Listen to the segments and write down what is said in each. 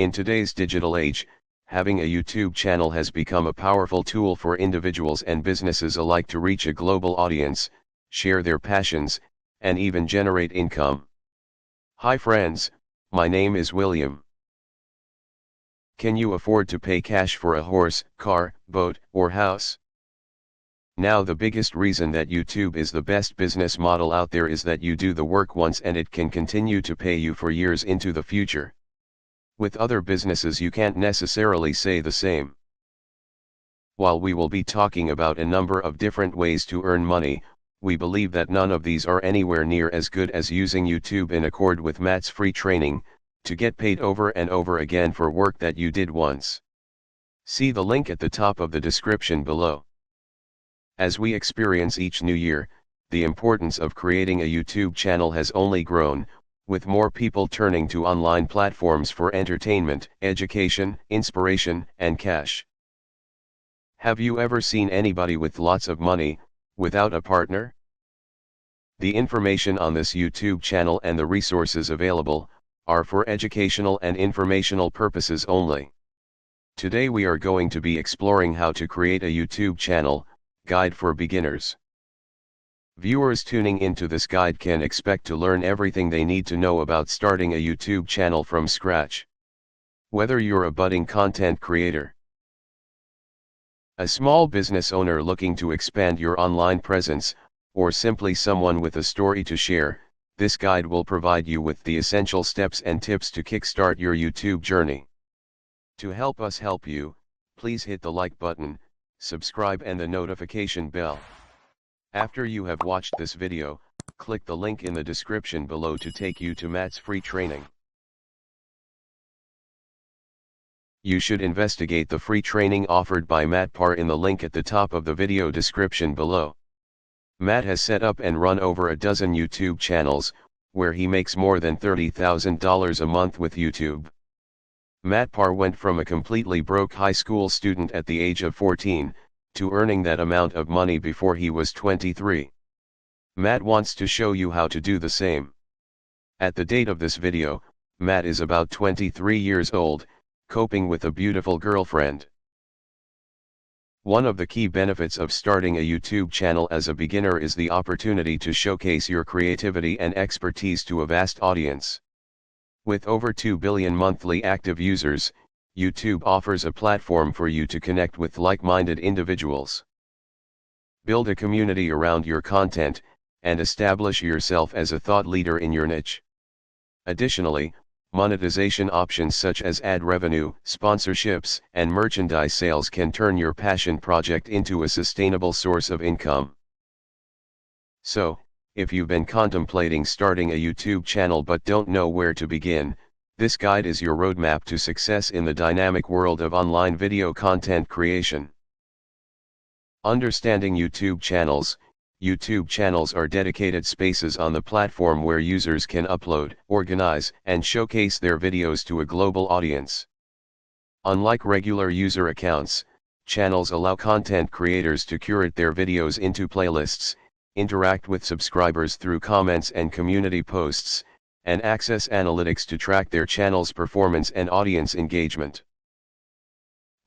In today's digital age, having a YouTube channel has become a powerful tool for individuals and businesses alike to reach a global audience, share their passions, and even generate income. Hi friends, my name is William. Can you afford to pay cash for a horse, car, boat, or house? Now the biggest reason that YouTube is the best business model out there is that you do the work once and it can continue to pay you for years into the future. With other businesses you can't necessarily say the same. While we will be talking about a number of different ways to earn money, we believe that none of these are anywhere near as good as using YouTube in accord with Matt's free training, to get paid over and over again for work that you did once. See the link at the top of the description below. As we experience each new year, the importance of creating a YouTube channel has only grown, with more people turning to online platforms for entertainment, education, inspiration, and cash. Have you ever seen anybody with lots of money, without a partner? The information on this YouTube channel and the resources available, are for educational and informational purposes only. Today we are going to be exploring how to create a YouTube channel, guide for beginners. Viewers tuning into this guide can expect to learn everything they need to know about starting a YouTube channel from scratch. Whether you're a budding content creator, a small business owner looking to expand your online presence, or simply someone with a story to share, this guide will provide you with the essential steps and tips to kickstart your YouTube journey. To help us help you, please hit the like button, subscribe and the notification bell. After you have watched this video, click the link in the description below to take you to Matt's free training. You should investigate the free training offered by Matt Parr in the link at the top of the video description below. Matt has set up and run over a dozen YouTube channels, where he makes more than $30,000 a month with YouTube. Matt Parr went from a completely broke high school student at the age of 14, to earning that amount of money before he was 23. Matt wants to show you how to do the same. At the date of this video, Matt is about 23 years old, coping with a beautiful girlfriend. One of the key benefits of starting a YouTube channel as a beginner is the opportunity to showcase your creativity and expertise to a vast audience. With over 2 billion monthly active users, YouTube offers a platform for you to connect with like-minded individuals. Build a community around your content, and establish yourself as a thought leader in your niche. Additionally, monetization options such as ad revenue, sponsorships, and merchandise sales can turn your passion project into a sustainable source of income. So, if you've been contemplating starting a YouTube channel but don't know where to begin, this guide is your roadmap to success in the dynamic world of online video content creation. Understanding YouTube channels. YouTube channels are dedicated spaces on the platform where users can upload, organize, and showcase their videos to a global audience. Unlike regular user accounts, channels allow content creators to curate their videos into playlists, interact with subscribers through comments and community posts, and access analytics to track their channel's performance and audience engagement.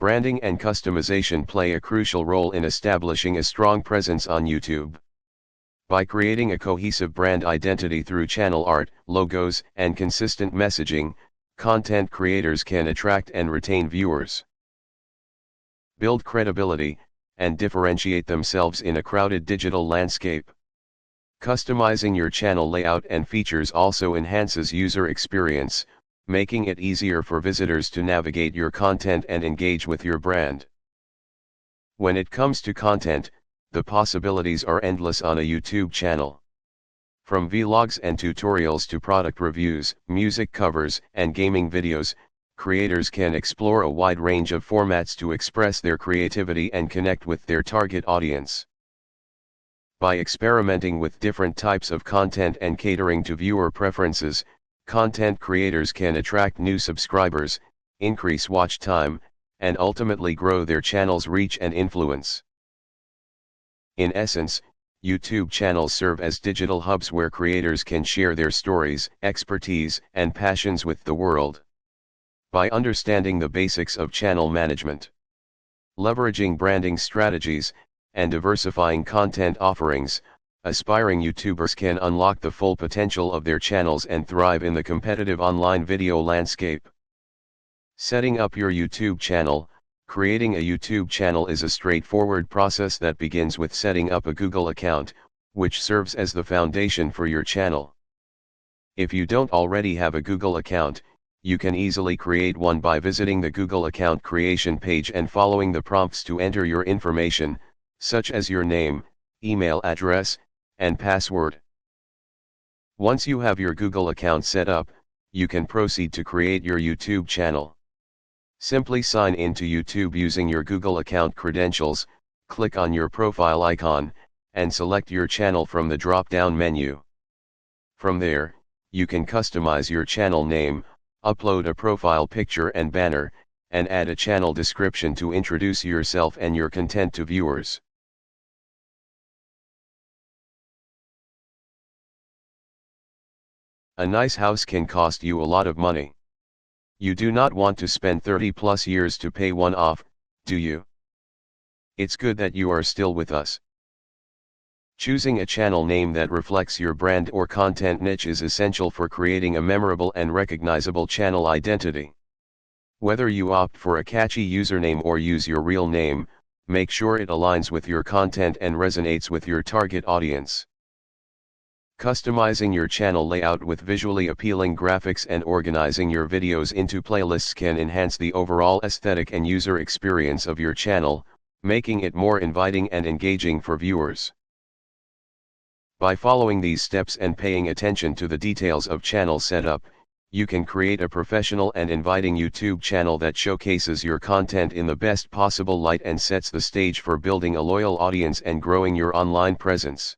Branding and customization play a crucial role in establishing a strong presence on YouTube. By creating a cohesive brand identity through channel art, logos, and consistent messaging, content creators can attract and retain viewers, build credibility, and differentiate themselves in a crowded digital landscape. Customizing your channel layout and features also enhances user experience, making it easier for visitors to navigate your content and engage with your brand. When it comes to content, the possibilities are endless on a YouTube channel. From vlogs and tutorials to product reviews, music covers, and gaming videos, creators can explore a wide range of formats to express their creativity and connect with their target audience. By experimenting with different types of content and catering to viewer preferences, content creators can attract new subscribers, increase watch time, and ultimately grow their channel's reach and influence. In essence, YouTube channels serve as digital hubs where creators can share their stories, expertise, and passions with the world. By understanding the basics of channel management, leveraging branding strategies, and diversifying content offerings, aspiring YouTubers can unlock the full potential of their channels and thrive in the competitive online video landscape. Setting up your YouTube channel. Creating a YouTube channel is a straightforward process that begins with setting up a Google account, which serves as the foundation for your channel. If you don't already have a Google account, you can easily create one by visiting the Google account creation page and following the prompts to enter your information, such as your name, email address, and password. Once you have your Google account set up, you can proceed to create your YouTube channel. Simply sign in to YouTube using your Google account credentials, click on your profile icon, and select your channel from the drop-down menu. From there, you can customize your channel name, upload a profile picture and banner, and add a channel description to introduce yourself and your content to viewers. A nice house can cost you a lot of money. You do not want to spend 30+ years to pay one off, do you? It's good that you are still with us. Choosing a channel name that reflects your brand or content niche is essential for creating a memorable and recognizable channel identity. Whether you opt for a catchy username or use your real name, make sure it aligns with your content and resonates with your target audience. Customizing your channel layout with visually appealing graphics and organizing your videos into playlists can enhance the overall aesthetic and user experience of your channel, making it more inviting and engaging for viewers. By following these steps and paying attention to the details of channel setup, you can create a professional and inviting YouTube channel that showcases your content in the best possible light and sets the stage for building a loyal audience and growing your online presence.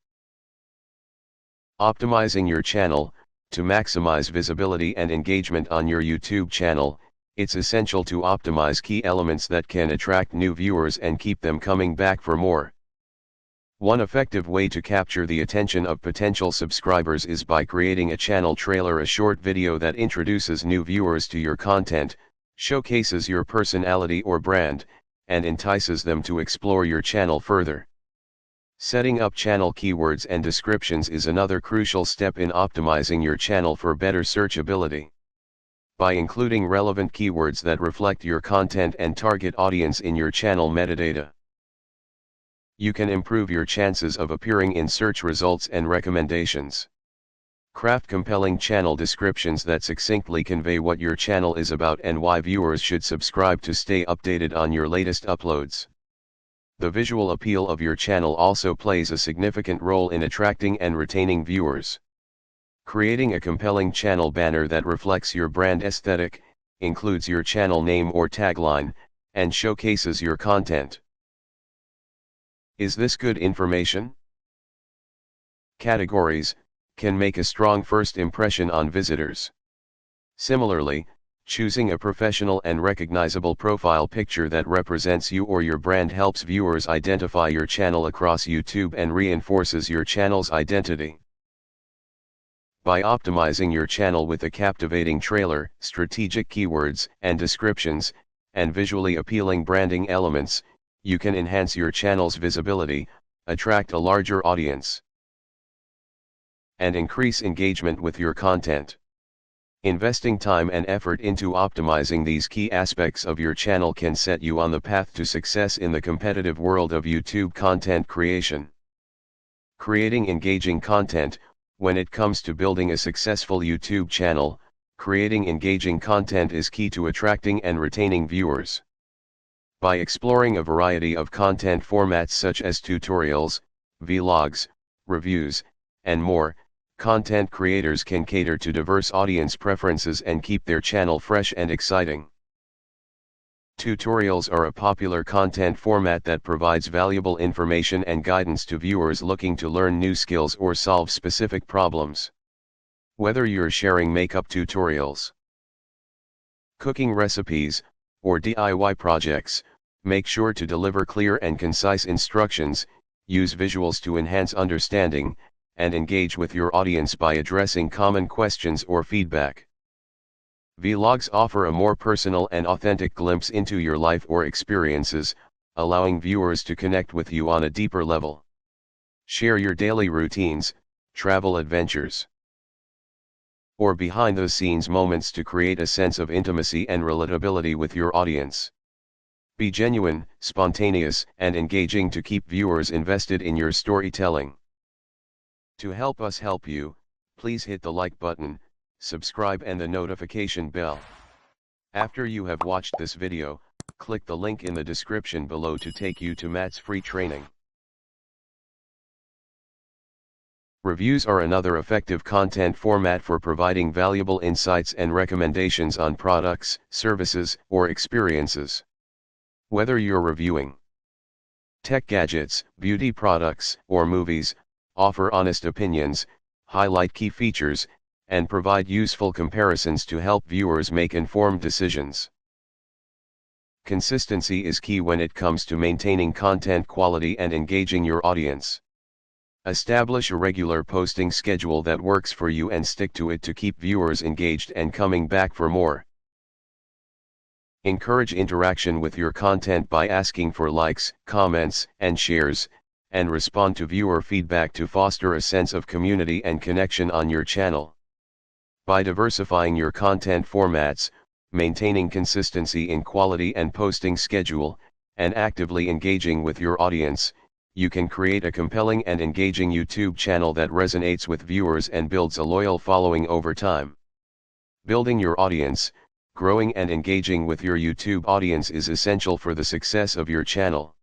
Optimizing your channel. To maximize visibility and engagement on your YouTube channel, it's essential to optimize key elements that can attract new viewers and keep them coming back for more. One effective way to capture the attention of potential subscribers is by creating a channel trailer, a short video that introduces new viewers to your content, showcases your personality or brand, and entices them to explore your channel further. Setting up channel keywords and descriptions is another crucial step in optimizing your channel for better searchability. By including relevant keywords that reflect your content and target audience in your channel metadata, you can improve your chances of appearing in search results and recommendations. Craft compelling channel descriptions that succinctly convey what your channel is about and why viewers should subscribe to stay updated on your latest uploads. The visual appeal of your channel also plays a significant role in attracting and retaining viewers. Creating a compelling channel banner that reflects your brand aesthetic, includes your channel name or tagline, and showcases your content. Is this good information? Categories can make a strong first impression on visitors. Similarly, choosing a professional and recognizable profile picture that represents you or your brand helps viewers identify your channel across YouTube and reinforces your channel's identity. By optimizing your channel with a captivating trailer, strategic keywords and descriptions, and visually appealing branding elements, you can enhance your channel's visibility, attract a larger audience, and increase engagement with your content. Investing time and effort into optimizing these key aspects of your channel can set you on the path to success in the competitive world of YouTube content creation. Creating engaging content. When it comes to building a successful YouTube channel, creating engaging content is key to attracting and retaining viewers. By exploring a variety of content formats such as tutorials, vlogs, reviews, and more, content creators can cater to diverse audience preferences and keep their channel fresh and exciting. Tutorials are a popular content format that provides valuable information and guidance to viewers looking to learn new skills or solve specific problems. Whether you're sharing makeup tutorials, cooking recipes, or DIY projects, make sure to deliver clear and concise instructions, use visuals to enhance understanding, and engage with your audience by addressing common questions or feedback. Vlogs offer a more personal and authentic glimpse into your life or experiences, allowing viewers to connect with you on a deeper level. Share your daily routines, travel adventures, or behind-the-scenes moments to create a sense of intimacy and relatability with your audience. Be genuine, spontaneous, and engaging to keep viewers invested in your storytelling. To help us help you, please hit the like button, subscribe and the notification bell. After you have watched this video, click the link in the description below to take you to Matt's free training. Reviews are another effective content format for providing valuable insights and recommendations on products, services, or experiences. Whether you're reviewing tech gadgets, beauty products, or movies, offer honest opinions, highlight key features, and provide useful comparisons to help viewers make informed decisions. Consistency is key when it comes to maintaining content quality and engaging your audience. Establish a regular posting schedule that works for you and stick to it to keep viewers engaged and coming back for more. Encourage interaction with your content by asking for likes, comments, and shares, and respond to viewer feedback to foster a sense of community and connection on your channel. By diversifying your content formats, maintaining consistency in quality and posting schedule, and actively engaging with your audience, you can create a compelling and engaging YouTube channel that resonates with viewers and builds a loyal following over time. Building your audience, growing and engaging with your YouTube audience is essential for the success of your channel.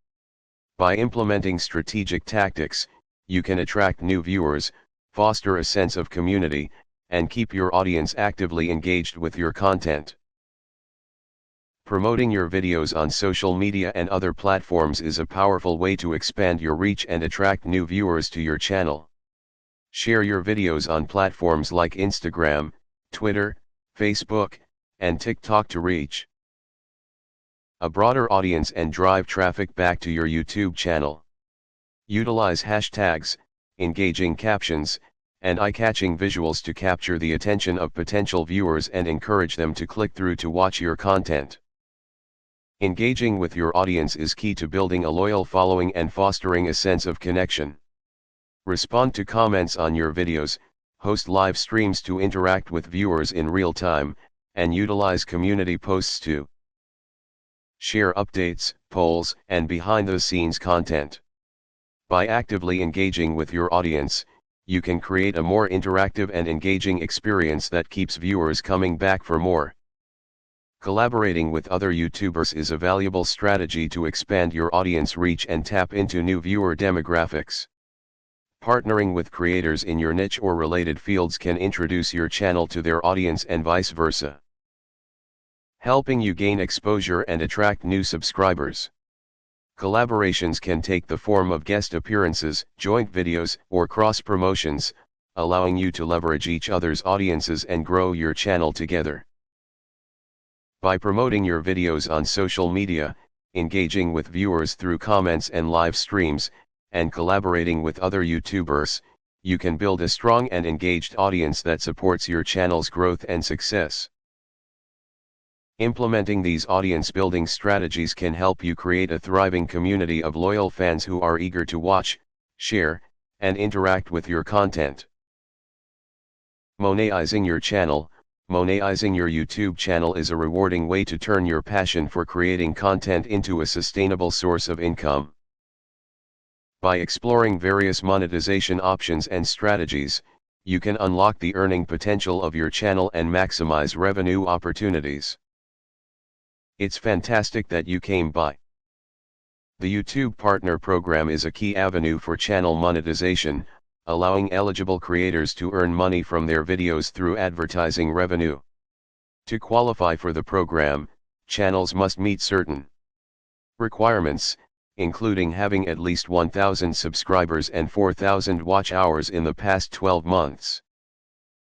By implementing strategic tactics, you can attract new viewers, foster a sense of community, and keep your audience actively engaged with your content. Promoting your videos on social media and other platforms is a powerful way to expand your reach and attract new viewers to your channel. Share your videos on platforms like Instagram, Twitter, Facebook, and TikTok to reach a broader audience and drive traffic back to your YouTube channel. Utilize hashtags, engaging captions, and eye-catching visuals to capture the attention of potential viewers and encourage them to click through to watch your content. Engaging with your audience is key to building a loyal following and fostering a sense of connection. Respond to comments on your videos, host live streams to interact with viewers in real time, and utilize community posts to share updates, polls, and behind-the-scenes content. By actively engaging with your audience, you can create a more interactive and engaging experience that keeps viewers coming back for more. Collaborating with other YouTubers is a valuable strategy to expand your audience reach and tap into new viewer demographics. Partnering with creators in your niche or related fields can introduce your channel to their audience and vice versa, helping you gain exposure and attract new subscribers. Collaborations can take the form of guest appearances, joint videos, or cross-promotions, allowing you to leverage each other's audiences and grow your channel together. By promoting your videos on social media, engaging with viewers through comments and live streams, and collaborating with other YouTubers, you can build a strong and engaged audience that supports your channel's growth and success. Implementing these audience-building strategies can help you create a thriving community of loyal fans who are eager to watch, share, and interact with your content. Monetizing your channel. Monetizing your YouTube channel is a rewarding way to turn your passion for creating content into a sustainable source of income. By exploring various monetization options and strategies, you can unlock the earning potential of your channel and maximize revenue opportunities. It's fantastic that you came by. The YouTube Partner Program is a key avenue for channel monetization, allowing eligible creators to earn money from their videos through advertising revenue. To qualify for the program, channels must meet certain requirements, including having at least 1,000 subscribers and 4,000 watch hours in the past 12 months.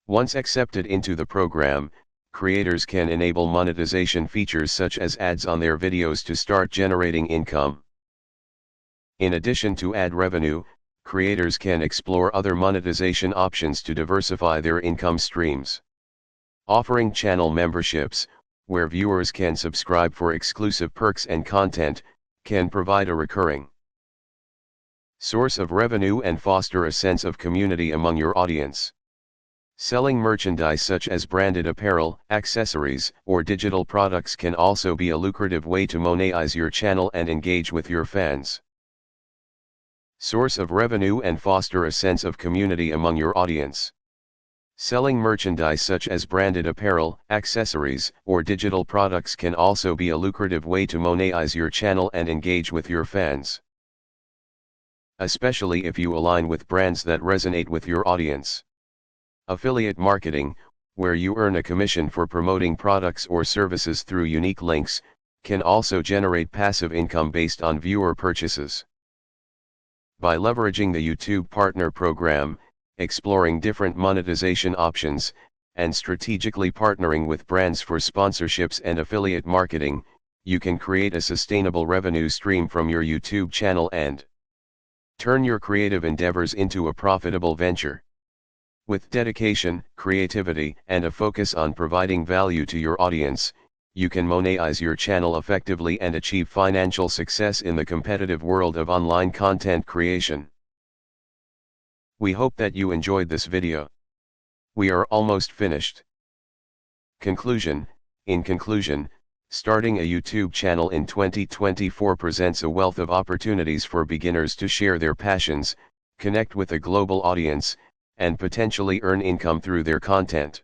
Once accepted into the program, creators can enable monetization features such as ads on their videos to start generating income. In addition to ad revenue, creators can explore other monetization options to diversify their income streams. Offering channel memberships, where viewers can subscribe for exclusive perks and content, can provide a recurring source of revenue and foster a sense of community among your audience. Selling merchandise such as branded apparel, accessories, or digital products can also be a lucrative way to monetize your channel and engage with your fans. Source of revenue and foster a sense of community among your audience. Selling merchandise such as branded apparel, accessories, or digital products can also be a lucrative way to monetize your channel and engage with your fans, especially if you align with brands that resonate with your audience. Affiliate marketing, where you earn a commission for promoting products or services through unique links, can also generate passive income based on viewer purchases. By leveraging the YouTube Partner Program, exploring different monetization options, and strategically partnering with brands for sponsorships and affiliate marketing, you can create a sustainable revenue stream from your YouTube channel and turn your creative endeavors into a profitable venture. With dedication, creativity, and a focus on providing value to your audience, you can monetize your channel effectively and achieve financial success in the competitive world of online content creation. We hope that you enjoyed this video. We are almost finished. Conclusion: in conclusion, starting a YouTube channel in 2024 presents a wealth of opportunities for beginners to share their passions, connect with a global audience, and potentially earn income through their content.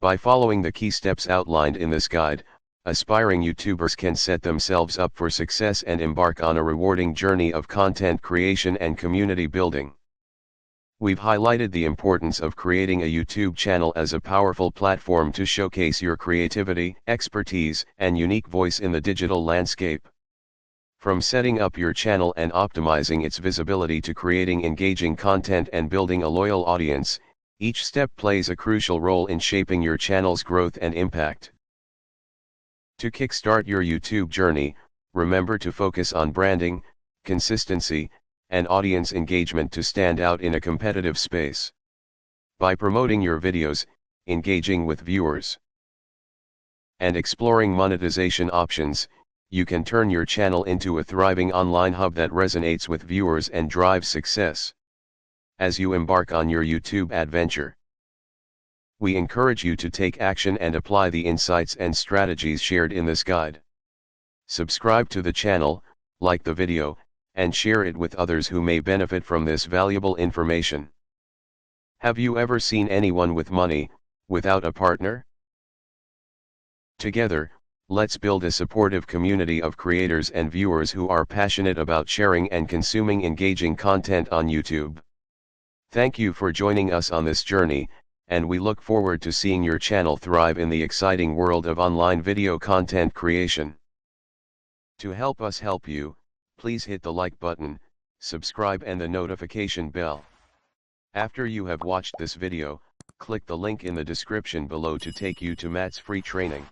By following the key steps outlined in this guide, aspiring YouTubers can set themselves up for success and embark on a rewarding journey of content creation and community building. We've highlighted the importance of creating a YouTube channel as a powerful platform to showcase your creativity, expertise, and unique voice in the digital landscape. From setting up your channel and optimizing its visibility to creating engaging content and building a loyal audience, each step plays a crucial role in shaping your channel's growth and impact. To kickstart your YouTube journey, remember to focus on branding, consistency, and audience engagement to stand out in a competitive space. By promoting your videos, engaging with viewers, and exploring monetization options, you can turn your channel into a thriving online hub that resonates with viewers and drives success. As you embark on your YouTube adventure, we encourage you to take action and apply the insights and strategies shared in this guide. Subscribe to the channel, like the video, and share it with others who may benefit from this valuable information. Have you ever seen anyone with money, without a partner? Together, let's build a supportive community of creators and viewers who are passionate about sharing and consuming engaging content on YouTube. Thank you for joining us on this journey, and we look forward to seeing your channel thrive in the exciting world of online video content creation. To help us help you, please hit the like button, subscribe and the notification bell. After you have watched this video, click the link in the description below to take you to Matt's free training.